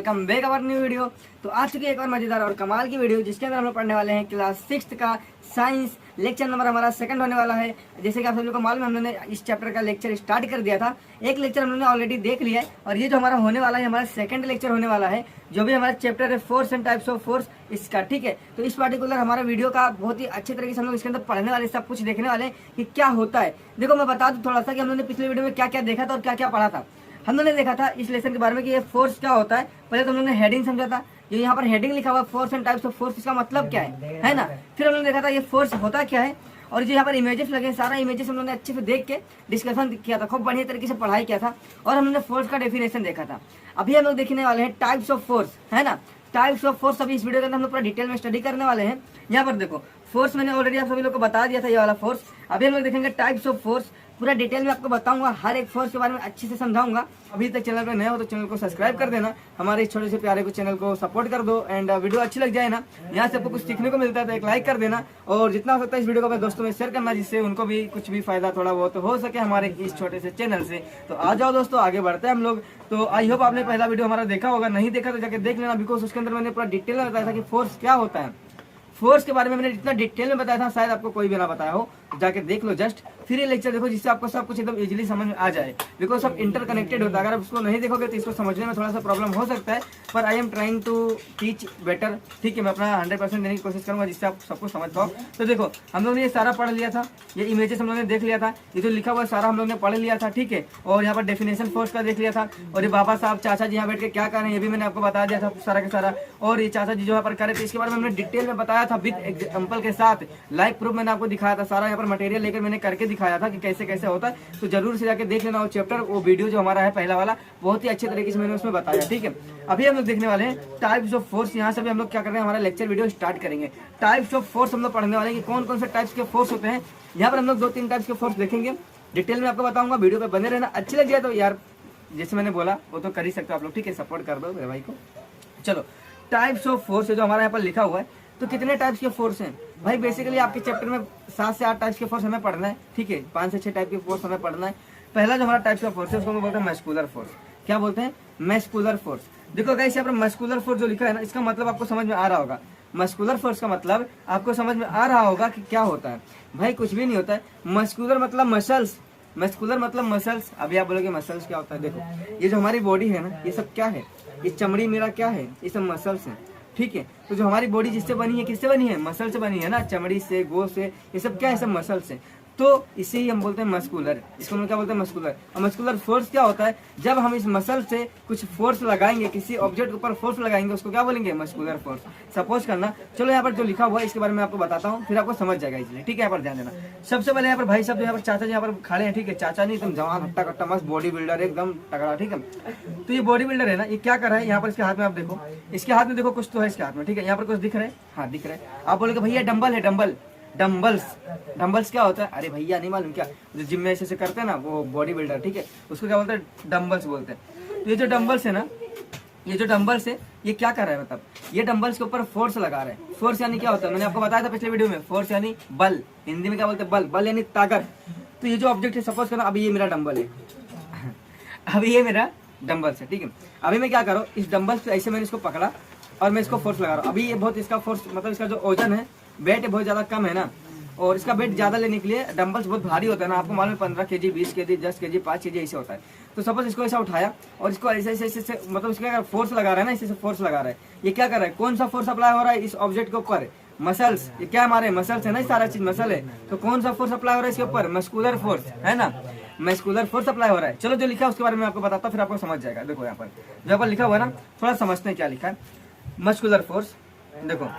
Welcome back our new video. तो आ चुकी है एक और मजेदार और कमाल की वीडियो जिसके अंदर हम लोग पढ़ने वाले हैं क्लास 6 का साइंस लेक्चर नंबर हमारा सेकंड होने वाला है। जैसे कि आप सभी लोगों को मालूम है, हम लोगों ने इस चैप्टर का लेक्चर स्टार्ट कर दिया था। एक लेक्चर हम लोगों ने ऑलरेडी देख लिया है और ये जो हमारा होने वाला है हमारा सेकंड लेक्चर होने वाला है, जो भी हमारा चैप्टर है force and types of force इसका। ठीक है, तो इस पार्टिकुलर हमारा वीडियो का बहुत ही अच्छे तरीके से हम लोग इसके अंदर पढ़ने वाले, सब कुछ देखने वाले कि क्या होता है। देखो मैं बता दूं थोड़ा सा कि हम लोगों ने पिछले वीडियो में क्या क्या देखा था और क्या क्या पढ़ा था। हम लोगों ने देखा था इस लेसन के बारे में कि ये फोर्स क्या होता है। पहले तो हम लोगों ने हेडिंग समझा था, ये यहाँ पर हेडिंग लिखा हुआ force and types of force, इसका मतलब क्या है ना। फिर हम लोगों ने देखा था ये फोर्स होता क्या है, और जो यहाँ पर इमेजेस लगे सारा इमेजेस हम लोगों ने अच्छे से देख के डिस्कशन किया था, खूब बढ़िया तरीके से पढ़ाई किया था और हम लोगों ने फोर्स का डेफिनेशन देखा था। अभी हम लोग देखने वाले हैं टाइप्स ऑफ फोर्स, है ना। टाइप्स ऑफ फोर्स अभी इस वीडियो के अंदर हम लोग पूरा डिटेल में स्टडी करने वाले हैं। यहाँ पर देखो फोर्स मैंने ऑलरेडी आप सभी लोग को बता दिया था, ये वाला फोर्स। अभी हम लोग देखेंगे टाइप्स ऑफ फोर्स, पूरा डिटेल में आपको बताऊंगा, हर एक फोर्स के बारे में अच्छे से समझाऊंगा। अभी तक चैनल पर नए हो तो चैनल को सब्सक्राइब कर देना, हमारे इस छोटे से प्यारे को चैनल को सपोर्ट कर दो। एंड वीडियो अच्छी लग जाए ना, यहाँ से आपको कुछ सीखने को मिलता है तो एक लाइक कर देना और जितना हो सकता है इस वीडियो को अपने दोस्तों में शेयर करना, जिससे उनको भी कुछ भी फायदा थोड़ा बहुत हो सके हमारे इस छोटे से चैनल से। तो आ जाओ दोस्तों, आगे बढ़ते हैं हम लोग। तो आई होप आपने पहला वीडियो हमारा देखा होगा, नहीं देखा तो जाके देख लेना, बिकॉज उसके अंदर मैंने पूरा डिटेल में बताया था कि फोर्स क्या होता है। फोर्स के बारे में मैंने इतना डिटेल में बताया था, शायद आपको कोई भी ना बताया हो, जाके देख लो जस्ट। फिर ये लेक्चर देखो जिससे आपको सब कुछ एकदम इजीली समझ में आ जाए, बिकॉज सब इंटरकनेक्टेड होता है। अगर आप उसको नहीं देखोगे तो इसको समझने में थोड़ा सा प्रॉब्लम हो सकता है, पर I am trying to teach better. ठीक है, मैं अपना 100% देने की कोशिश करूंगा जिससे आप सबको समझ पाओ। तो देखो हम लोग ने ये सारा पढ़ लिया था, ये इमेजेस हम लोग ने देख लिया था, ये जो लिखा हुआ सारा हम लोग ने पढ़ लिया था। ठीक है, और यहाँ पर डेफिनेशन फोर्स का देख लिया था, और ये बाबा साहब चाचा जी यहाँ बैठ के क्या कर रहे हैं ये भी मैंने आपको बता दिया था सारा के सारा। और ये चाचा जी जो यहाँ पर करे थे इसके बारे में हमने डिटेल में बताया था, विद एग्जाम्पल के साथ लाइव प्रूफ मैंने आपको दिखाया था। सारा यहाँ पर मटेरियल लेकर मैंने करके दिखाया था कि कैसे कैसे होता है, तो जरूर से जाके देख लेना वो चैप्टर, वो वीडियो जो हमारा है पहला वाला, बहुत ही अच्छे तरीके से मैंने उसमें बताया। ठीक है, अभी हम लोग देखने वाले हैं टाइप्स ऑफ फोर्स। यहाँ से भी हम लोग क्या कर रहे हैं, हमारा लेक्चर वीडियो स्टार्ट करेंगे। टाइप्स ऑफ फोर्स हम लोग पढ़ने वाले हैं कि कौन कौन से टाइप्स के फोर्स होते हैं। यहाँ पर हम लोग 2-3 टाइप्स के फोर्स देखेंगे, डिटेल में आपको बताऊंगा, वीडियो पे बने रहना। अच्छी लग जाए तो यार जैसे मैंने बोला वो तो कर ही सकते हो आप लोग, ठीक है, सपोर्ट कर दो मेरे भाई को। चलो टाइप्स ऑफ फोर्स है जो हमारा यहाँ पर लिखा हुआ है। तो कितने टाइप्स के फोर्स हैं भाई, बेसिकली आपके चैप्टर में 7 से 8 टाइप्स के फोर्स हमें पढ़ना है। ठीक है, 5 से 6 टाइप के फोर्स हमें पढ़ना है। पहला जो हमारा टाइप्स का फोर्स है उसको हम बोलते हैं मस्कुलर फोर्स। क्या बोलते हैं? Muscular force. देखो गाइस यहाँ पर मस्कुलर फोर्स जो लिखा है ना, इसका मतलब आपको समझ में आ रहा होगा। मस्कुलर फोर्स का मतलब आपको समझ में आ रहा होगा कि क्या होता है। भाई कुछ भी नहीं होता है। मस्कुलर मतलब मसल्स, मस्कुलर मतलब मसल्स। अभी आप बोलोगे मसल्स क्या होता है, देखो ये जो हमारी बॉडी है ना, ये सब क्या है, ये चमड़ी मेरा क्या है, ये सब मसल्स है। ठीक है, तो जो हमारी बॉडी जिससे बनी है, किससे बनी है, मसल से बनी है ना, चमड़ी से, गोश्त से, ये सब क्या है, सब मसल से। तो इसे ही हम बोलते हैं मस्कुलर, इसको हम क्या बोलते हैं, मस्कुलर। और मस्कुलर फोर्स क्या होता है, जब हम इस मसल से कुछ फोर्स लगाएंगे, किसी ऑब्जेक्ट के ऊपर फोर्स लगाएंगे, उसको क्या बोलेंगे, मस्कुलर फोर्स। सपोज करना, चलो यहाँ पर जो लिखा हुआ है इसके बारे में आपको बताता हूँ, फिर आपको समझ जाएगा इसलिए। ठीक है, यहाँ पर ध्यान देना। सबसे पहले यहाँ पर भाई साहब यहाँ पर चाचा जी यहाँ पर खड़े हैं। ठीक है, चाचा नहीं एकदम जवान हट्टा कट्टा मस्त बॉडी बिल्डर एकदम तगड़ा। ठीक है, तो ये बॉडी बिल्डर है ना, ये क्या कर रहा है, यहाँ पर इसके हाथ में आप देखो, इसके हाथ में देखो कुछ तो है इसके हाथ में। ठीक है, यहाँ पर कुछ दिख रहा है, हाँ दिख रहा है। आप बोलोगे भैया डंबल है, डंबल, डम्बल्स। डम्बल्स क्या होता है, अरे भैया नहीं मालूम क्या, जो जिम में ऐसे करते हैं ना वो बॉडी बिल्डर, ठीक है, उसको क्या बोलते हैं, डम्बल्स बोलते हैं। तो ये जो डम्बल्स है ना, ये जो डम्बल्स है ये क्या कर रहा है, मतलब ये डम्बल्स के ऊपर फोर्स लगा रहे हैं। फोर्स यानी क्या होता है, मैंने आपको बताया था पिछले वीडियो में, फोर्स यानी बल, हिंदी में क्या बोलते हैं, बल, बल यानी ताकत। तो ये जो ऑब्जेक्ट है, सपोज करना अभी ये मेरा डम्बल है, अभी ये मेरा डम्बल्स है। ठीक है, अभी मैं क्या करूँ, इस डम्बल्स पे ऐसे मैंने इसको पकड़ा और मैं इसको फोर्स लगा रहा हूँ। अभी ये बहुत इसका फोर्स, मतलब इसका जो वजन है, वेट बहुत ज्यादा कम है ना, और इसका वेट ज्यादा लेने के लिए डंबल्स बहुत भारी होता है ना, आपको मालूम है, 15 केजी, 20 केजी, 10 केजी, 5 केजी ऐसे होता है। तो सपोज इसको ऐसा उठाया और इसको ऐसे ऐसे ऐसे मतलब इसका फोर्स लगा रहा है ना, इसे फोर्स लगा रहा है। ये क्या कर रहा है, कौन सा फोर्स अप्लाई हो रहा है इस ऑब्जेक्ट के ऊपर, मसल्स। ये क्या हमारे मसल्स है ना, सारा चीज मसल है। तो कौन सा फोर्स अप्लाई हो रहा है इसके ऊपर, मस्कुलर फोर्स, है ना, मस्कुलर फोर्स अप्लाई हो रहा है। चलो जो लिखा है उसके बारे में आपको बताता हूँ, फिर आपको समझ जाएगा। देखो यहाँ पर जो पर लिखा हुआ है ना, थोड़ा समझते हैं क्या लिखा है। मस्कुलर फोर्स, देखो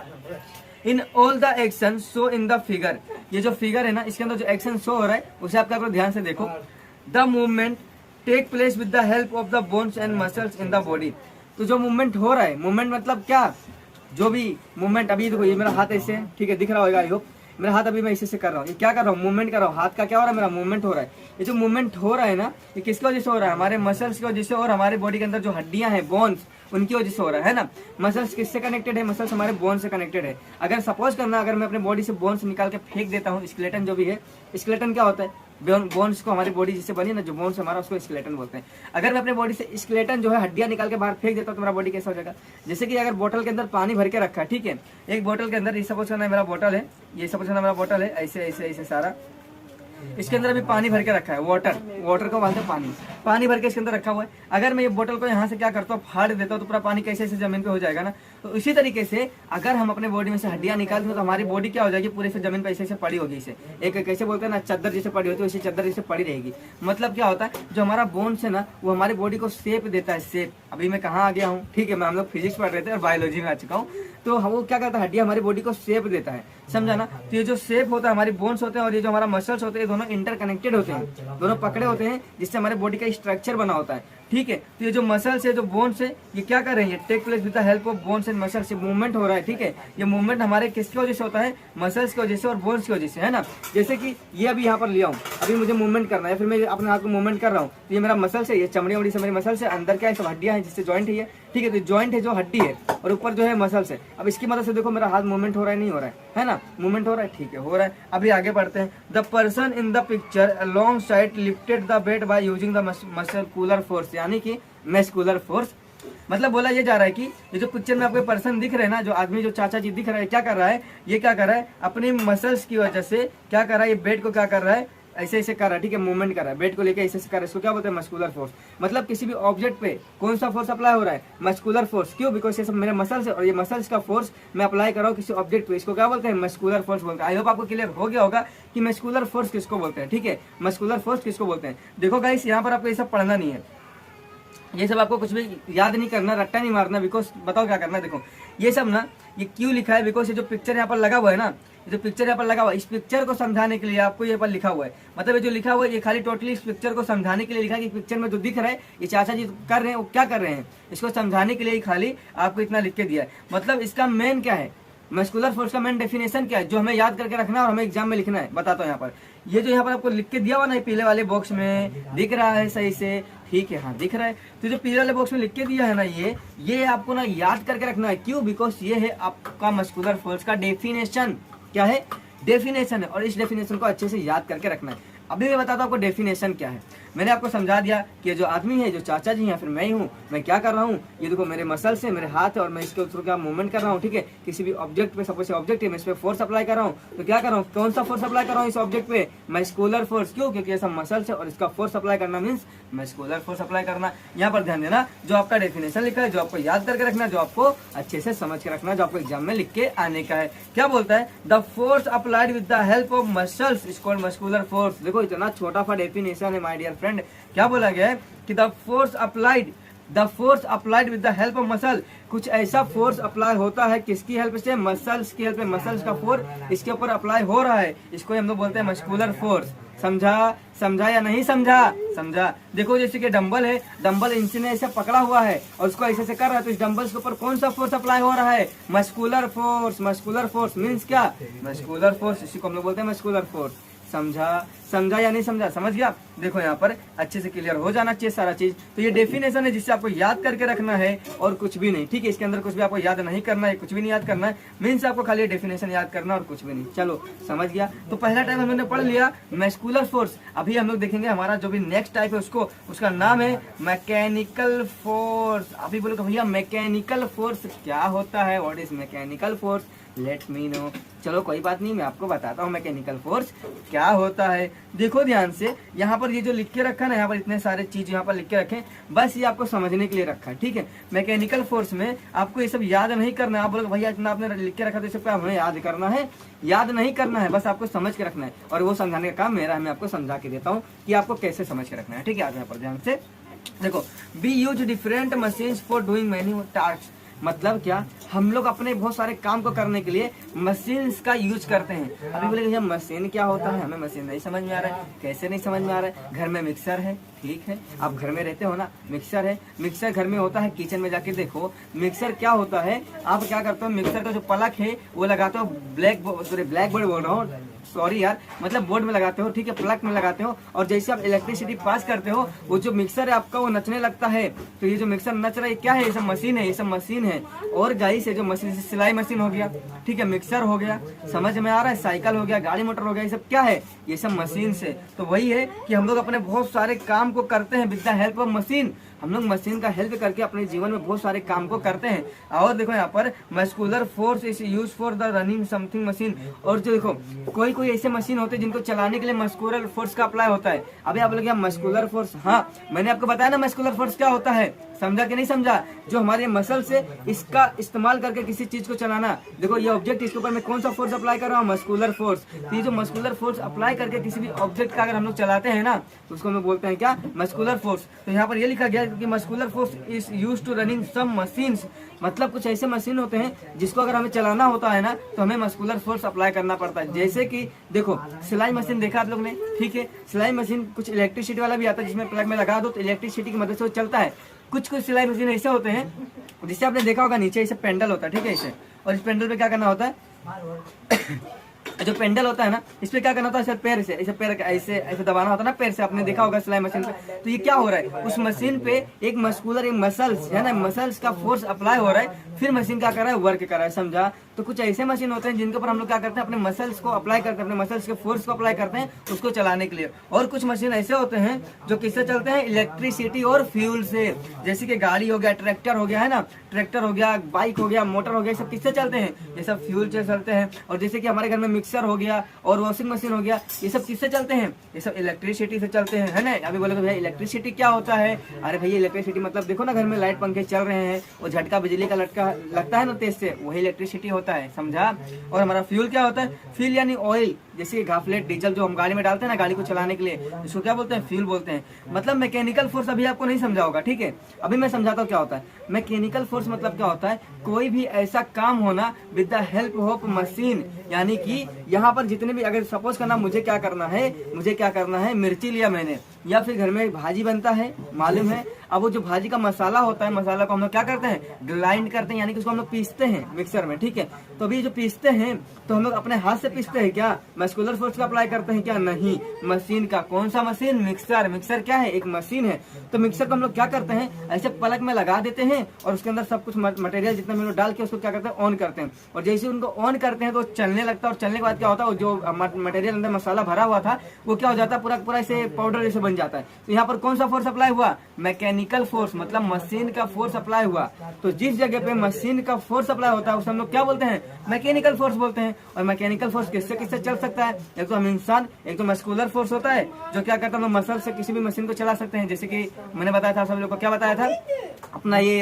in all the action show in the figure. ये जो फिगर है ना, इसके अंदर जो एक्शन शो हो रहा है उसे आप क्या करो, ध्यान से देखो। The movement take place with the help of the bones and muscles in the body. तो जो मूवमेंट हो रहा है, मूवमेंट मतलब क्या, जो भी मूवमेंट, अभी देखो ये मेरा हाथ ऐसे है, ठीक है, दिख रहा होगा आई होप, मेरा हाथ अभी मैं इसी से कर रहा हूँ। ये क्या कर रहा हूँ, मूवमेंट कर रहा हूँ, हाथ का क्या हो रहा है, मेरा मूवमेंट हो रहा है। ये जो मूवमेंट हो रहा है ना, ये किसकी वजह से हो रहा है, हमारे मसल्स की वजह से, और हमारे बॉडी के अंदर जो हड्डियां हैं, बोन्स, उनकी वजह से हो रहा है ना। मसल्स किससे कनेक्टेड है, मसल्स हमारे बोन से कनेक्टेड है। अगर सपोज करना, अगर मैं अपने बॉडी से बोन्स निकाल के फेंक देता हूँ, स्केलेटन जो भी है, स्केलेटन क्या होता है, बोन्स को, हमारी बॉडी जिससे बनी ना जो बोन्स हमारा, उसको स्केलेटन बोलते हैं। अगर मैं अपने बॉडी से स्केलेटन जो है हड्डियां निकाल के बाहर फेंक देता हूँ तो मेरा बॉडी कैसा हो जाएगा? जैसे कि अगर बोतल के अंदर पानी भर के रखा है, ठीक है, एक बोतल के अंदर, ये सपोज करना मेरा बोतल है, ये सपोज करना मेरा बोतल है, ऐसे ऐसे ऐसे सारा इसके अंदर अभी पानी भर के रखा है, वाटर को बोलते हैं पानी भर के इसके अंदर रखा हुआ है। अगर मैं ये बोतल को यहाँ से क्या करता हूँ, फाड़ देता हूँ तो पूरा पानी कैसे ऐसे जमीन पे हो जाएगा ना। तो इसी तरीके से अगर हम अपने बॉडी में से हड्डियां निकाल दें तो हमारी बॉडी क्या हो जाएगी, पूरे से जमीन पे ऐसे ऐसे पड़ी होगी। इसे एक कैसे बोलते हैं ना, चादर जैसे पड़ी होती है, वैसे चादर जैसे पड़ी रहेगी। मतलब क्या होता है, जो हमारा बोन्स है ना वो हमारी बॉडी को शेप देता है, शेप। अभी मैं कहाँ आ गया हूँ, ठीक है, मैं हम लोग फिजिक्स पढ़ रहे थे और बायोलॉजी में आ चुका हूँ। तो वो क्या करता है, हड्डियां हमारी बॉडी को शेप देता है, समझा ना। तो ये जो शेप होता है, हमारी बोन्स होते हैं और ये जो हमारा मसल्स होते हैं, दोनों इंटरकनेक्टेड होते हैं, दोनों पकड़े होते हैं, जिससे हमारे बॉडी का स्ट्रक्चर बना होता है, ठीक है। तो ये जो मसल्स है, जो बोन्स है, ये क्या कर रहे हैं, take place with the help of bones and muscles, ये मूवमेंट हो रहा है, ठीक है। ये मूवमेंट हमारे किसकी वजह से होता है, मसल्स की वजह से और बोन्स की वजह से, है ना। जैसे कि ये अभी यहाँ पर लिया हूँ, अभी मुझे मूवमेंट करना है, फिर मैं अपने हाथ को मूवमेंट कर रहा हूँ, तो ये मेरा मसल्स है, ये चमड़ी वमड़ी से मेरी मसल्स है, अंदर क्या है, सब हड्डियां हैं, जिससे जॉइंट है ये, ठीक है। तो जॉइंट है जो हड्डी है और ऊपर जो है मसल्स है। अब इसकी मदद से देखो मेरा हाथ मूवमेंट हो रहा है, नहीं हो रहा है ना, मूवमेंट हो रहा है, ठीक है, हो रहा है। अभी आगे बढ़ते हैं। The person in the picture along side lifted the weight by using the muscular force, यानी कि मस्कुलर फोर्स। मतलब बोला ये जा रहा है कि ये जो पिक्चर में आपको पर्सन दिख रहे हैं ना, जो आदमी, जो चाचा जी दिख रहा है, क्या कर रहा है, ये क्या कर रहा है, अपनी मसल्स की वजह से क्या कर रहा है, ये बेड को क्या कर रहा है, ऐसे ऐसे कर रहा है, ठीक है, मूवमेंट कर रहा है, बेड को लेके ऐसे ऐसे कर रहा है। इसको क्या बोलते हैं, मस्कुलर फोर्स। मतलब किसी भी ऑब्जेक्ट पे कौन सा फोर्स अप्लाई हो रहा है, मस्कुलर फोर्स। क्यों? बिकॉज ये सब मेरे मसल्स है और ये मसल्स का फोर्स मैं अप्लाई कर रहा हूँ किसी ऑब्जेक्ट पे, इसको क्या बोलते हैं, मस्कुलर फोर्स बोलते हैं। आई होप आपको क्लियर हो गया होगा कि मस्कुलर फोर्स किसको बोलते हैं, ठीक है, मस्कुलर फोर्स किसको बोलते हैं। देखो गाइस, यहाँ पर आपको ये सब पढ़ना नहीं है, ये सब आपको कुछ भी याद नहीं करना, रट्टा नहीं मारना। बिकॉज बताओ क्या करना है, देखो ये सब ना, ये क्यों लिखा है, बिकॉज ये जो पिक्चर यहाँ पर लगा हुआ है ना, ये जो पिक्चर यहाँ पर लगा हुआ है, इस पिक्चर को समझाने के लिए आपको ये पर लिखा हुआ है। मतलब ये जो लिखा हुआ है, ये खाली टोटली इस पिक्चर को समझाने के लिए लिखा है कि पिक्चर में जो दिख रहा है, ये चाचा जी कर रहे हैं, वो क्या कर रहे हैं, इसको समझाने के लिए खाली आपको इतना लिख के दिया है। मतलब इसका मेन क्या है, मस्कुलर फोर्स का मेन डेफिनेशन क्या है, जो हमें याद करके रखना है और हमें एग्जाम में लिखना है। बताता हूँ यहाँ पर, ये जो यहाँ पर आपको लिख के दिया हुआ ना, पीले वाले बॉक्स में दिख रहा है सही से, ठीक है, हाँ दिख रहा है। तो जो पीले वाले बॉक्स में लिख के दिया है ना, ये आपको ना याद करके रखना है। क्यों? बिकॉज ये है आपका मस्कुलर फोर्स का डेफिनेशन। क्या है? डेफिनेशन है, और इस डेफिनेशन को अच्छे से याद करके रखना है। अभी मैं बताता हूँ आपको डेफिनेशन क्या है। मैंने आपको समझा दिया कि ये जो आदमी है, जो चाचा जी हैं, फिर मैं ही हूँ, मैं क्या कर रहा हूँ, ये देखो मेरे मसल्स है, मेरे हाथ है, और मैं इसके थ्रू क्या मूवमेंट कर रहा हूँ, ठीक है। किसी भी ऑब्जेक्ट पे, सपोज ऑब्जेक्ट है, मैं इस पे फोर्स अप्लाई कर रहा हूँ, तो क्या कर रहा हूँ, कौन सा फोर्स अप्लाई कर रहा हूँ इस ऑब्जेक्ट पे, मस्कुलर फोर्स। क्यों? क्योंकि ये सब मसल्स है और इसका फोर्स अप्लाई करना मीन्स मस्कुलर फोर्स अप्लाई करना। यहाँ पर ध्यान देना, जो आपका डेफिनेशन लिखा है, जो आपको याद करके रखना है, जो आपको अच्छे से समझ के रखना है, जो आपको एग्जाम में लिख के आने का है। क्या बोलता है? The force applied with the help of muscles is called muscular force. देखो इतना छोटा सा डेफिनेशन है माय डियर फ्रेंड। क्या बोला गया है कि the force applied with the help of muscle, कुछ ऐसा फोर्स अप्लाई होता है किसकी हेल्प से, मसल्स की हेल्प से। मसल्स का फोर्स इसके ऊपर अप्लाई हो रहा है, इसको हम लोग बोलते हैं मस्कुलर फोर्स। समझा या नहीं समझा? देखो जैसे कि डंबल है, डंबल इंच ने ऐसे पकड़ा हुआ है और उसको ऐसे से कर रहा है, तो इस डंबल के ऊपर कौन सा फोर्स अप्लाई हो रहा है, मस्कुलर फोर्स मीन्स क्या, मस्कुलर फोर्स, इसी को हम लोग बोलते हैं मस्कुलर फोर्स। समझा या नहीं समझा? समझ गया? देखो यहाँ पर अच्छे से क्लियर हो जाना चाहिए सारा चीज। तो ये डेफिनेशन है जिससे आपको याद करके रखना है और कुछ भी नहीं, ठीक है। इसके अंदर कुछ भी आपको याद नहीं करना है, कुछ भी नहीं याद करना है, मीन्स आपको खाली डेफिनेशन याद करना और कुछ भी नहीं। चलो समझ गया। तो पहला टाइप हम लोगों ने पढ़ लिया मस्कुलर फोर्स। अभी हम लोग देखेंगे हमारा जो भी नेक्स्ट टाइप है उसका नाम है मैकेनिकल फोर्स। अभी बोलो भैया मैकेनिकल फोर्स क्या होता है, what is mechanical force, let me know. चलो कोई बात नहीं, मैं आपको बताता हूँ मैकेनिकल फोर्स क्या होता है। देखो ध्यान से, यहाँ पर ये जो लिख के रखा है ना, यहाँ पर इतने सारे चीज यहाँ पर लिख के रखे, बस ये आपको समझने के लिए रखा है, ठीक है। मैकेनिकल फोर्स में आपको ये सब याद नहीं करना है। आप बोलोगे भैया इतना आपने लिख के रखा तो सब हमें याद करना है, याद नहीं करना है, बस आपको समझ के रखना है। और वो समझाने का काम मेरा है, मैं आपको समझा के देता हूँ कि आपको कैसे समझ के रखना है, ठीक है। आज यहाँ पर ध्यान से देखो, B use different machines for doing many task. मतलब क्या, हम लोग अपने बहुत सारे काम को करने के लिए मशीन्स का यूज करते हैं। अभी बोलेंगे मशीन क्या होता है, हमें मशीन नहीं समझ में आ रहा है। कैसे नहीं समझ में आ रहा है? घर में मिक्सर है, ठीक है, आप घर में रहते हो ना, मिक्सर है, मिक्सर घर में होता है। किचन में जाके देखो मिक्सर क्या होता है, आप क्या करते हो, मिक्सर का जो प्लग है वो लगाते हो, ब्लैक बोर्ड बोल रहा हूँ, सॉरी यार, मतलब बोर्ड में लगाते हो, ठीक है, प्लग में लगाते हो, और जैसे आप इलेक्ट्रिसिटी पास करते हो वो जो मिक्सर है आपका वो नचने लगता है। तो ये जो मिक्सर नच रहा है क्या है? ये सब मशीन है, ये सब मशीन है। और गाइस ये जो मशीन, सिलाई मशीन हो गया, ठीक है, मिक्सर हो गया, समझ में आ रहा है, साइकिल हो गया, गाड़ी मोटर हो गया, ये सब क्या है? ये सब मशीन से। तो वही है कि हम लोग अपने बहुत सारे काम को करते हैं with the help of machine. हम लोग मशीन का हेल्प करके अपने जीवन में बहुत सारे काम को करते हैं। और देखो यहाँ पर muscular force is use for the running something machine. और जो देखो कोई ऐसे मशीन होते हैं जिनको चलाने के लिए मस्कुलर फोर्स का अप्लाई होता है। अभी आप लोग मस्कुलर फोर्स, हाँ मैंने आपको बताया ना मस्कुलर फोर्स क्या होता है, समझा कि नहीं समझा? जो हमारे मसल से इसका इस्तेमाल करके किसी चीज को चलाना। देखो ये ऑब्जेक्ट, इसके ऊपर मैं कौन सा फोर्स अप्लाई कर रहा हूँ? Muscular force. तो ये जो मस्कुलर फोर्स अप्लाई करके किसी भी ऑब्जेक्ट का अगर हम लोग चलाते हैं ना, तो उसको हम लोग बोलते हैं क्या? Muscular force. तो यहाँ पर ये लिखा गया कि muscular force is used to running some machines. मतलब कुछ ऐसे मशीन होते हैं जिसको अगर हमें चलाना होता है ना, तो हमें मस्कुलर फोर्स अप्लाई करना पड़ता है। जैसे कि देखो सिलाई मशीन देखा आप लोग ने, ठीक है, सिलाई मशीन कुछ इलेक्ट्रिसिटी वाला भी आता है, जिसमें प्लग में लगा दो तो इलेक्ट्रिसिटी की मदद से वो चलता है। कुछ सिलाई मशीन ऐसे होते हैं जिससे आपने देखा होगा नीचे ऐसे पेंडल होता है, ठीक है, इसे, और इस पेंडल पे क्या करना होता है जो पेंडल होता है ना, इस पे क्या करना होता है? ऐसे पैर से, ऐसे पैर ऐसे ऐसे दबाना होता है ना पैर से, आपने देखा होगा सिलाई मशीन पे। तो ये क्या हो रहा है? उस मशीन पे एक मस्कुलर, एक मसल्स है ना, मसल्स का फोर्स अप्लाई हो रहा है, फिर मशीन क्या कर रहा है? वर्क कर रहा है, समझा? तो कुछ ऐसे मशीन होते हैं जिनके ऊपर हम लोग क्या करते हैं? अपने मसल्स को अप्लाई करते हैं, अपने मसल्स के फोर्स को अप्लाई करते हैं उसको चलाने के लिए। और कुछ मशीन ऐसे होते हैं जो किससे चलते हैं? इलेक्ट्रिसिटी और फ्यूल से। जैसे कि गाड़ी हो गया, ट्रैक्टर हो गया, है ना, ट्रैक्टर हो गया, बाइक हो गया, मोटर हो गया, सब किससे चलते हैं? ये सब फ्यूल से चलते हैं। और जैसे कि हमारे घर में मिक्सर हो गया और वॉशिंग मशीन हो गया, ये सब किससे चलते हैं? ये सब इलेक्ट्रिसिटी से चलते हैं, है ना। अभी बोले तो भैया इलेक्ट्रिसिटी क्या होता है? अरे भैया इलेक्ट्रिसिटी मतलब देखो ना, घर में लाइट पंखे चल रहे हैं और झटका बिजली का लगता है ना तेज से, वही इलेक्ट्रिसिटी होता है, समझा? और हमारा फ्यूल क्या होता है? फ्यूल यानी ऑयल, जैसे घाफलेट, डीजल जो हम गाड़ी में डालते हैं ना गाड़ी को चलाने के लिए, इसको क्या बोलते हैं? फ्यूल बोलते हैं। मतलब मैकेनिकल फोर्स अभी आपको नहीं समझा होगा, ठीक है, अभी मैं समझाता हूँ क्या होता है। मैकेनिकल फोर्स मतलब क्या होता है? कोई भी ऐसा काम होना with the help of machine. यानी कि यहाँ पर जितने भी, अगर सपोज करना मुझे क्या करना है, मिर्ची लिया मैंने, या फिर घर में भाजी बनता है, मालूम है, अब वो जो भाजी का मसाला होता है, मसाला को हम लोग क्या करते हैं? ग्राइंड करते हैं, यानी कि उसको हम लोग पीसते हैं मिक्सर में, ठीक है। तो अभी जो पीसते हैं तो हम लोग अपने हाथ से पीसते हैं क्या? मस्कुलर फोर्स का अप्लाई करते हैं क्या? नहीं, मशीन का। कौन सा मशीन? मिक्सर। मिक्सर क्या है? एक मशीन है। तो मिक्सर को हम लोग क्या करते हैं? ऐसे प्लग में लगा देते हैं और उसके अंदर सब कुछ मटेरियल जितना हम लोग डाल के उसको क्या करते हैं? ऑन करते हैं। और जैसे उनको ऑन करते हैं तो चलने लगता है, और चलने के बाद क्या होता है? जो मटेरियल अंदर मसाला भरा हुआ था वो क्या हो जाता है? पूरा ऐसे पाउडर जैसे बन जाता है। तो यहाँ पर कौन सा फोर्स अप्लाई हुआ? मैकेनिकल फोर्स, मतलब मशीन का फोर्स अप्लाई हुआ। तो जिस जगह पे मशीन का फोर्स अप्लाई होता है उसे हम लोग क्या बोलते हैं? मैकेनिकल फोर्स बोलते हैं। और मैकेनिकल फोर्स किससे किससे चल सकता है? एक तो हम इंसान, एक तो मस्कुलर फोर्स होता है जो क्या करता है? हम मसल से किसी भी मशीन को चला सकते हैं। जैसे कि मैंने बताया था, सब लोग को क्या बताया था? अपना ये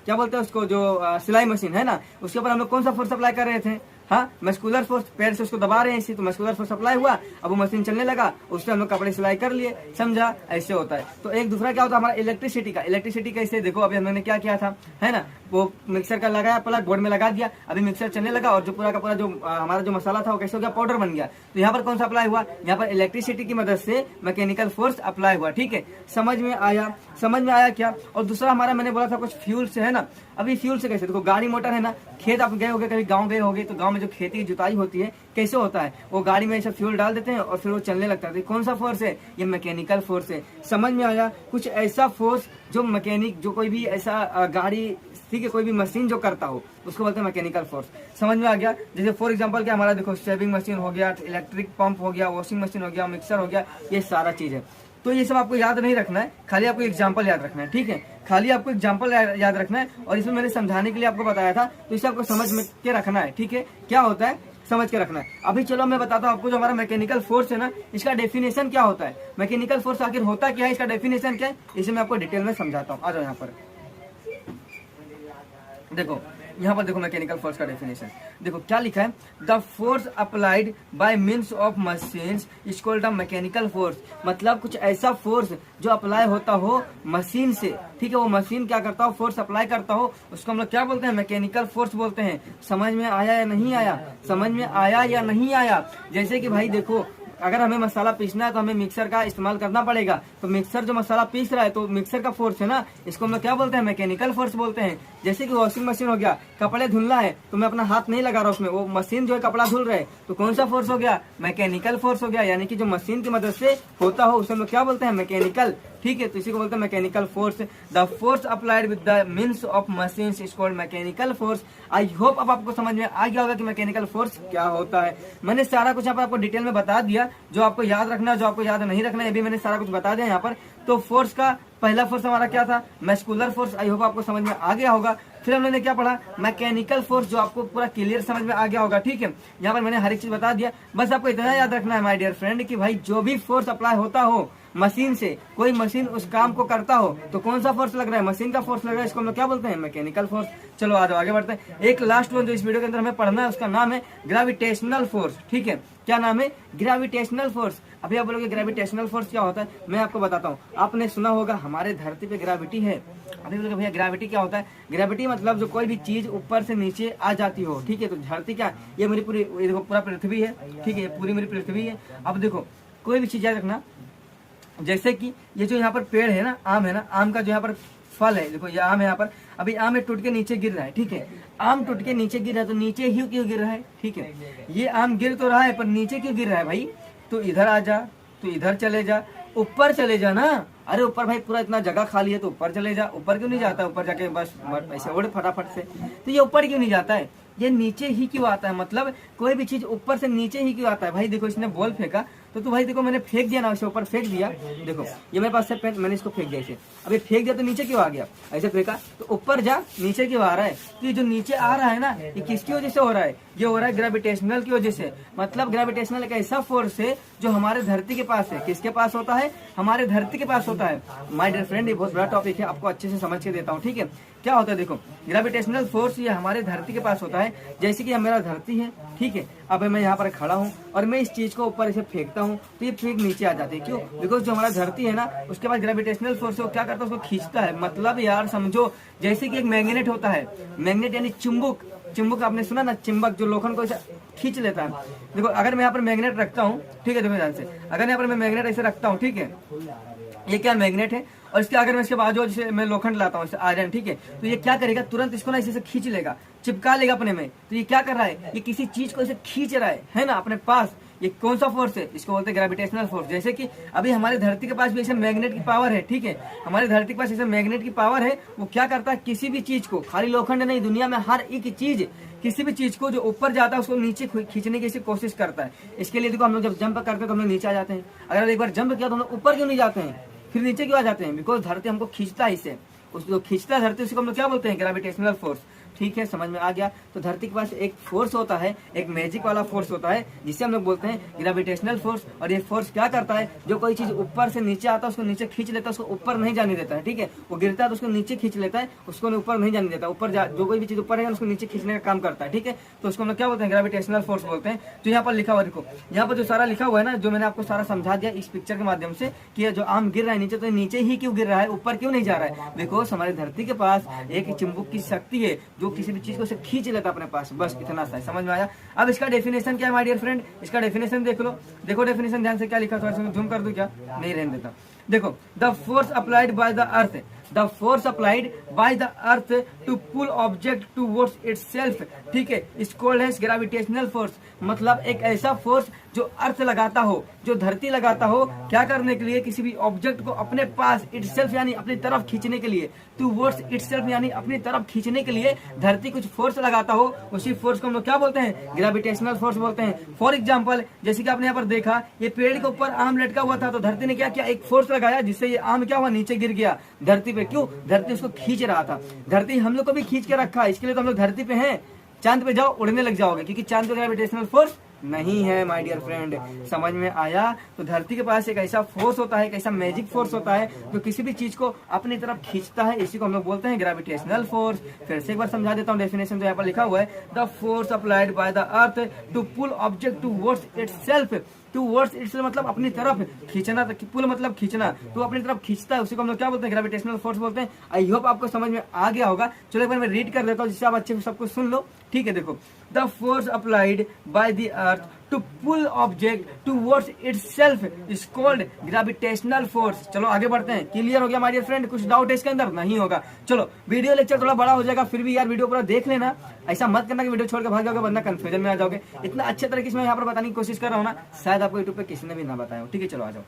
क्या बोलते हैं उसको, जो सिलाई मशीन है ना, उसके ऊपर हम लोग कौन सा फोर्स अप्लाई कर रहे थे? हाँ, मस्कुलर फोर्स, पैर से उसको दबा रहे हैं इसी, तो मस्कुलर फोर्स अप्लाई हुआ, अब वो मशीन चलने लगा, उससे हम लोग कपड़े सिलाई कर लिए, समझा? ऐसे होता है। तो एक दूसरा क्या होता है हमारा? इलेक्ट्रिसिटी का। इलेक्ट्रिसिटी कैसे? देखो अभी हमने क्या किया था, है ना, वो मिक्सर का लगाया प्लग, बोर्ड में लगा दिया, अभी मिक्सर चलने लगा और जो पूरा का पूरा जो हमारा जो मसाला था वो कैसे हो गया? पाउडर बन गया। तो यहाँ पर कौन सा अप्लाई हुआ? यहाँ पर इलेक्ट्रिसिटी की मदद से मैकेनिकल फोर्स अप्लाई हुआ, ठीक है। समझ में आया? समझ में आया क्या? और दूसरा हमारा मैंने बोला था कुछ फ्यूल से, है ना। अभी फ्यूल से कैसे? देखो गाड़ी मोटर है ना, खेत आप गए होगे, कभी गाँव गए होगे, तो गाँव में जो खेती की जुताई होती है कैसे होता है? वो गाड़ी में ऐसा फ्यूल डाल देते हैं और फिर वो चलने लगता है। कौन सा फोर्स है? ये मैकेनिकल फोर्स है। समझ में आया? कुछ ऐसा फोर्स जो मैकेनिक, जो कोई भी ऐसा गाड़ी, ठीक है, कोई भी मशीन जो करता हो उसको बोलते हैं मैकेनिकल फोर्स। समझ में आ गया? जैसे फॉर एग्जांपल क्या हमारा देखो, शेविंग मशीन हो गया, इलेक्ट्रिक पंप हो गया, वॉशिंग मशीन हो गया, मिक्सर हो गया, ये सारा चीज है। तो ये सब आपको याद नहीं रखना है, खाली आपको एग्जाम्पल याद रखना है, ठीक है, खाली आपको एग्जाम्पल याद रखना है। और इसमें मैंने समझाने के लिए आपको बताया था, तो इसे आपको समझ में के रखना है, ठीक है, क्या होता है समझ के रखना है। अभी चलो मैं बताता हूँ आपको, जो हमारा मैकेनिकल फोर्स है ना, इसका डेफिनेशन क्या होता है? मैकेनिकल फोर्स आखिर होता क्या है, इसका डेफिनेशन क्या है, इसे मैं आपको डिटेल में समझाता हूँ। आ जाओ यहाँ पर, देखो यहाँ पर देखो मैकेनिकल फोर्स का डेफिनेशन देखो क्या लिखा है। The force applied bye means of machines is called the mechanical force. मतलब कुछ ऐसा फोर्स जो अप्लाई होता हो मशीन से, ठीक है, वो मशीन क्या करता हो? फोर्स अप्लाई करता हो, उसको हम लोग क्या बोलते हैं? मैकेनिकल फोर्स बोलते हैं। समझ में आया या नहीं आया? समझ में आया या नहीं आया? जैसे कि भाई देखो, अगर हमें मसाला पीसना है तो हमें मिक्सर का इस्तेमाल करना पड़ेगा। तो मिक्सर जो मसाला पीस रहा है, तो मिक्सर का फोर्स है ना, इसको हम लोग क्या बोलते हैं? मैकेनिकल फोर्स बोलते हैं। जैसे कि वॉशिंग मशीन हो गया, कपड़े धुलना है तो मैं अपना हाथ नहीं लगा रहा उसमें, वो मशीन जो है कपड़ा धुल रहे, तो कौन सा फोर्स हो गया, मैकेनिकल फोर्स हो गया, यानी कि जो मशीन की मदद से होता हो उसे हम लोग क्या बोलते हैं, मैकेनिकल। ठीक है, तो इसी को बोलते हैं mechanical force. The force applied with the means of machines is called mechanical force. I hope अब आपको समझ में आ गया होगा कि मैकेनिकल फोर्स क्या होता है। मैंने सारा कुछ यहाँ पर आपको डिटेल में बता दिया, जो आपको याद रखना है, जो आपको याद नहीं रखना है, ये भी मैंने सारा कुछ बता दिया यहाँ पर। तो फोर्स का पहला फोर्स हमारा क्या था, मस्कुलर फोर्स। आई होप आपको समझ में आ गया होगा। फिर हम लोगों ने क्या पढ़ा, मैकेनिकल फोर्स, जो आपको पूरा क्लियर समझ में आ गया होगा। ठीक है, यहाँ पर मैंने हर एक चीज बता दिया। बस आपको इतना याद रखना है माय डियर फ्रेंड कि भाई जो भी फोर्स अप्लाई होता हो मशीन से, कोई मशीन उस काम को करता हो तो कौन सा फोर्स लग रहा है, मशीन का फोर्स लग रहा है, इसको हम लोग क्या बोलते हैं, मैकेनिकल फोर्स। चलो आ जाओ आगे बढ़ते हैं। एक लास्ट वन जो इस वीडियो के अंदर हमें पढ़ना है उसका नाम है ग्रेविटेशनल फोर्स। ठीक है, क्या नाम है, ग्रेविटेशनल फोर्स। अभी आप बोलोगे ग्रेविटेशनल फोर्स क्या होता है, मैं आपको बताता हूँ। आपने सुना होगा हमारे धरती पे ग्रेविटी है। अभी बोलोगे भैया ग्रेविटी क्या होता है, ग्रेविटी मतलब जो कोई भी चीज ऊपर से नीचे आ जाती हो। ठीक है, तो धरती क्या, ये मेरी पूरी, ये देखो पूरा पृथ्वी है। ठीक है, पूरी मेरी पृथ्वी है। अब देखो कोई भी चीज याद रखना, जैसे कि ये जो यहाँ पर पेड़ है ना, आम है ना, आम का जो यहाँ पर फल है, देखो ये आम है यहाँ पर, अभी आम है टूट के नीचे गिर रहा है। ठीक है, आम टूट के नीचे गिर रहा है तो नीचे ही क्यों गिर रहा है, ठीक है, ये आम गिर तो रहा है पर नीचे क्यों गिर रहा है भाई, तो इधर आ जा, तो इधर चले जा, ऊपर चले जा ना। अरे ऊपर भाई पूरा इतना जगह खाली है तो ऊपर चले जा। ऊपर क्यों नहीं जाता, ऊपर जाके बस ऐसे उड़ फटाफट से, तो ये ऊपर क्यों नहीं जाता है, ये नीचे ही क्यों आता है, मतलब कोई भी चीज ऊपर से नीचे ही क्यों आता है। भाई देखो इसने बॉल फेंका तो भाई देखो मैंने फेंक दिया ना, इसे ऊपर फेंक दिया, देखो ये मेरे पास से पेन, मैंने इसको फेंक दिया इसे, अभी फेंक दिया तो नीचे क्यों आ गया, ऐसे फेंका तो ऊपर जा, नीचे क्यों आ रहा है, तो ये जो नीचे आ रहा है ना, ये किसकी वजह से हो रहा है, ये हो रहा है ग्रेविटेशनल की वजह से। मतलब ग्रेविटेशनल एक ऐसा फोर्स है जो हमारे धरती के पास है। किसके पास होता है, हमारे धरती के पास होता है। माय डियर फ्रेंड, ये बहुत बड़ा टॉपिक है, आपको अच्छे से समझ के देता हूँ। ठीक है, क्या होता है, देखो ग्रेविटेशनल फोर्स ये हमारे धरती के पास होता है। जैसे कि मेरा धरती है, ठीक है, अब मैं यहाँ पर खड़ा हूँ और मैं इस चीज को ऊपर इसे फेंकता हूँ तो ये फेंक नीचे आ जाती है। क्यों, बिकॉज जो हमारा धरती है ना, उसके बाद ग्रेविटेशनल फोर्स है, वो क्या करता है, उसको खींचता है। मतलब यार समझो, जैसे कि एक मैग्नेट होता है, मैग्नेट यानी चुंबक, चुंबक आपने सुना ना, चुंबक जो लोखंड को खींच लेता है। देखो अगर मैं यहाँ पर मैग्नेट रखता हूँ, ठीक है, देखो ध्यान से, अगर यहाँ पर मैं मैग्नेट ऐसे रखता हूँ, ठीक है, ये क्या मैग्नेट है, और इसके अगर मैं इसके बाजू जैसे मैं लोखंड लाता हूँ आयरन, ठीक है, तो ये क्या करेगा, तुरंत इसको ना इसे से खींच लेगा, चिपका लेगा अपने में। तो ये क्या कर रहा है, ये किसी चीज को इसे खींच रहा है ना अपने पास। ये कौन सा फोर्स है, इसको बोलते हैं ग्रेविटेशनल फोर्स। जैसे कि अभी हमारे धरती के पास भी ऐसे मैग्नेट की पावर है। ठीक है, हमारे धरती के पास ऐसे मैग्नेट की पावर है, वो क्या करता है, किसी भी चीज को, खाली लोखंड नहीं, दुनिया में हर एक चीज, किसी भी चीज को जो ऊपर जाता है उसको नीचे खींचने की कोशिश करता है। इसके लिए देखो हम लोग जब जंप करते हैं तो हम लोग नीचे आ जाते हैं। अगर एक बार जंप किया तो हम लोग ऊपर क्यों नहीं जाते हैं, फिर नीचे क्यों आ जाते हैं, बिकॉज धरती हमको खींचता है इसे, उसको खींचता है धरती, उसको हम लोग क्या बोलते हैं, ग्रेविटेशनल फोर्स। ठीक है, समझ में आ गया। तो धरती के पास एक फोर्स होता है, एक मैजिक वाला फोर्स होता है जिसे हम लोग बोलते हैं ग्रेविटेशनल फोर्स। और ये फोर्स क्या करता है, जो कोई चीज ऊपर से नीचे आता है उसको नीचे खींच लेता है, उसको ऊपर नहीं जाने देता है। ठीक है, वो गिरता है तो उसको नीचे खींच लेता है, उसको ऊपर नहीं जाने देता, ऊपर जो कोई भी चीज ऊपर है उसको नीचे खींचने का काम करता है। ठीक है, तो उसको हम लोग क्या बोलते हैं, ग्रेविटेशनल फोर्स बोलते हैं। जो यहाँ पर लिखा हुआ, देखो यहाँ पर जो सारा लिखा हुआ है ना, जो मैंने आपको सारा समझा दिया इस पिक्चर के माध्यम से, कि जो आम गिर रहा है नीचे, तो नीचे ही क्यों गिर रहा है, ऊपर क्यों नहीं जा रहा है, बिकॉज हमारी धरती के पास एक चुंबक की शक्ति है जो किसी भी चीज को खींच लेता अपने पास। बस इतना सा समझ में आया। अब इसका डेफिनेशन क्या है माय डियर फ्रेंड, इसका डेफिनेशन देख लो। देखो डेफिनेशन ध्यान से क्या लिखा, थोड़ा सा जूम कर दूं क्या, नहीं रहने देता। देखो, the force applied by the earth, the force applied by the earth to pull object towards itself, ठीक है, is called as gravitational force. मतलब एक ऐसा फोर्स जो अर्थ लगाता हो, जो धरती लगाता हो, क्या करने के लिए, किसी भी ऑब्जेक्ट को अपने पास, इटसेल्फ यानी अपनी तरफ खींचने के लिए, टुवर्ड्स इटसेल्फ यानी अपनी तरफ खींचने के लिए धरती कुछ फोर्स लगाता हो, उसी फोर्स को हम लोग क्या बोलते हैं, ग्रेविटेशनल फोर्स बोलते हैं। फॉर एग्जाम्पल, जैसे कि आपने यहाँ पर देखा, ये पेड़ के ऊपर आम लटका हुआ था, तो धरती ने क्या किया, एक फोर्स लगाया जिससे ये आम क्या हुआ, नीचे गिर गया धरती पे। क्यों, धरती उसको खींच रहा था। धरती हम लोग को भी खींच के रखा है, इसके लिए तो हम लोग धरती पे हैं। चांद पे जाओ उड़ने लग जाओगे, क्योंकि चांद पे ग्रेविटेशनल फोर्स नहीं है। माय डियर फ्रेंड, समझ में आया। तो धरती के पास एक ऐसा फोर्स होता है, एक ऐसा मैजिक फोर्स होता है जो किसी भी चीज को अपनी तरफ खींचता है, इसी को हम लोग बोलते हैं ग्रेविटेशनल फोर्स। फिर से एक बार समझा देता हूँ डेफिनेशन, जो यहाँ पर लिखा हुआ है, the force applied by the earth to pull object towards itself, towards itself मतलब अपनी तरफ खींचना, पुल मतलब खींचना, तो अपनी तरफ खींचता है, उसी को हम लोग क्या बोलते हैं, ग्रेविटेशनल फोर्स बोलते हैं। आई होप आपको समझ में आ गया होगा। चलो एक बार मैं रीड कर देता हूँ जिससे आप अच्छे से सब कुछ सुन लो। ठीक है, देखो the force applied by the earth to pull object towards itself is called gravitational force. चलो आगे बढ़ते हैं। क्लियर हो गया माय डियर फ्रेंड? कुछ डाउट है इसके अंदर? नहीं होगा। चलो वीडियो लेक्चर थोड़ा बड़ा हो जाएगा, फिर भी यार वीडियो पूरा देख लेना। ऐसा मत करना कि वीडियो छोड़ के भाग जाओगे, वरना कंफ्यूजन में आ जाओगे। इतना अच्छे तरीके से मैं यहाँ पर बताने की कोशिश कर रहा हूँ ना, शायद आपको यूट्यूब पे किसी ने भी ना बताया हो। ठीक है, चलो आ जाओ।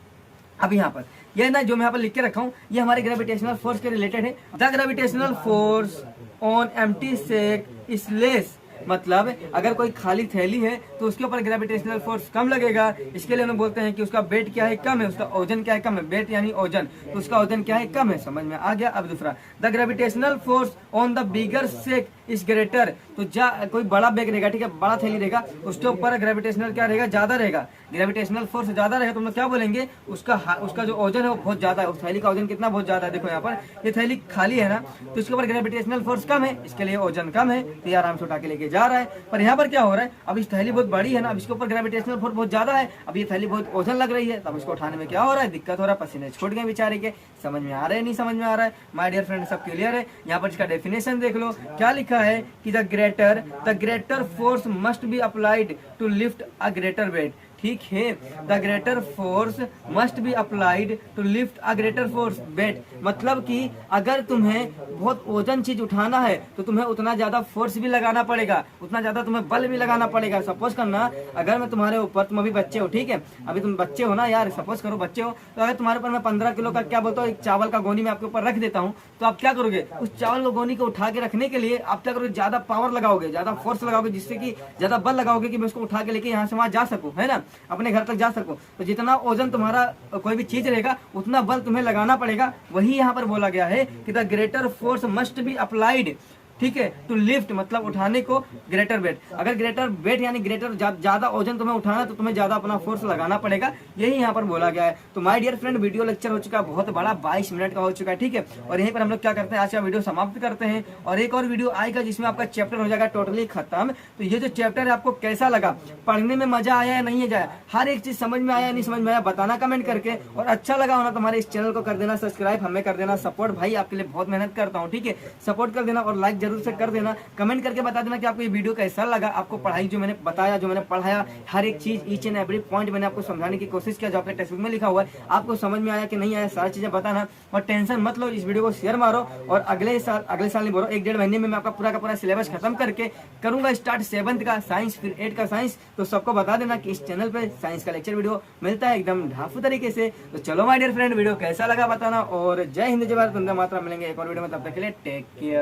अब यहाँ पर ये ना जो मैं यहाँ पर लिख के रखा हूँ, ये हमारे ग्रेविटेशनल फोर्स के रिलेटेड है। The gravitational force on empty sack is less, मतलब अगर कोई खाली थैली है तो उसके ऊपर ग्रेविटेशनल फोर्स कम लगेगा। इसके लिए हम बोलते हैं कि उसका वेट क्या है, कम है, उसका वजन क्या है, कम है। वेट यानी वजन, तो उसका वजन क्या है, कम है। समझ में आ गया? अब दूसरा, the gravitational force on the bigger sack is greater, तो कोई बड़ा बैग रहेगा, ठीक है, बड़ा थैली रहेगा, उसके ऊपर ग्रेविटेशनल क्या रहेगा, ज्यादा रहेगा। ग्रेविटेशनल फोर्स ज्यादा रहेगा तो हम लोग क्या बोलेंगे, उसका जो वजन है वो बहुत ज्यादा है। उस थैली का वजन कितना, बहुत ज्यादा है। देखो यहाँ पर ये थैली खाली है ना, तो इसके ऊपर ग्रेविटेशनल फोर्स कम है, इसके लिए वजन कम है, तो ये आराम से उठा के लेके जा रहा है। पर यहाँ पर क्या हो रहा है, अब इस थैली बहुत बड़ी है ना, अब इसके ऊपर ग्रेविटेशनल फोर्स बहुत ज्यादा है, अब ये थैली बहुत वजन लग रही है, तब इसको उठाने में क्या हो रहा है, दिक्कत हो रहा है, पसीने छूट गए बेचारे के। समझ में आ रहा है, नहीं समझ में आ रहा है? माय डियर फ्रेंड, सब क्लियर है? यहाँ पर इसका डेफिनेशन देख लो, क्या लिखा है कि the greater force must be applied to lift a greater weight. ठीक है, the greater force must be applied to lift a greater force weight, मतलब कि अगर तुम्हें बहुत वजन चीज उठाना है तो तुम्हें उतना ज्यादा फोर्स भी लगाना पड़ेगा, उतना ज्यादा तुम्हें बल भी लगाना पड़ेगा। सपोज करना, अगर मैं तुम्हारे ऊपर, तुम अभी बच्चे हो, ठीक है, अभी तुम बच्चे हो ना यार, सपोज करो बच्चे हो, तो अगर तुम्हारे ऊपर मैं 15 किलो का क्या बोलता हूँ, एक चावल का गोनी में आपके ऊपर रख देता हूँ, तो आप क्या करोगे, उस चावल को गोनी को उठा के रखने के लिए आप क्या करोगे, ज्यादा पावर लगाओगे, ज्यादा फोर्स लगाओगे, जिससे कि ज्यादा बल लगाओगे कि मैं उसको उठा के लेके यहाँ से वहां जा सकूं, है ना, अपने घर तक जा सको। तो जितना वजन तुम्हारा कोई भी चीज रहेगा उतना बल तुम्हें लगाना पड़ेगा। वही यहाँ पर बोला गया है कि the greater force must be applied, ठीक है, टू लिफ्ट मतलब उठाने को, ग्रेटर वेट। अगर ग्रेटर वेट यानी ग्रेटर ज्यादा वजन तुम्हें उठाना तो तुम्हें ज्यादा अपना फोर्स लगाना पड़ेगा, यही यहाँ पर बोला गया है। तो my dear friend, video lecture हो चुका है बहुत बड़ा, 22 मिनट का हो चुका है, ठीक है। और यहीं पर हम लोग क्या करते हैं, आज का वीडियो समाप्त करते हैं, और एक और वीडियो आएगा जिसमें आपका चैप्टर हो जाएगा टोटली खत्म। तो ये जो चैप्टर है आपको कैसा लगा, पढ़ने में मजा आया या नहीं आया, हर एक चीज समझ में आया नहीं समझ में आया, बताना कमेंट करके। और अच्छा लगा होना तो हमारे इस चैनल को कर देना सब्सक्राइब, हमें कर देना सपोर्ट। भाई आपके लिए बहुत मेहनत करता हूँ, ठीक है, सपोर्ट कर देना और लाइक जरूर से कर देना। कमेंट करके बता देना कि आपको ये वीडियो कैसा लगा, आपको पढ़ाई जो मैंने बताया, जो मैंने पढ़ाया, हर एक चीज, ईच एंड एवरी पॉइंट मैंने आपको समझाने की कोशिश किया, जो आपके टेक्स्ट बुक में लिखा हुआ है, आपको समझ में आया कि नहीं आया, सारी चीजें बताना। और टेंशन मत लो, इस वीडियो को शेयर मारो, और अगले साल नहीं बोलो, 1-1.5 महीने में मैं आपका पूरा का पूरा सिलेबस खत्म करके करूंगा स्टार्ट 7th का साइंस, फिर 8th का साइंस। तो सबको बता देना कि इस चैनल पे साइंस का लेक्चर वीडियो मिलता है एकदम ढाफू तरीके से। तो चलो माय डियर फ्रेंड, वीडियो कैसा लगा बताना, और जय हिंद, जय भारत, वंदे मातरम। मिलेंगे एक और वीडियो में, तब तक के लिए टेक केयर।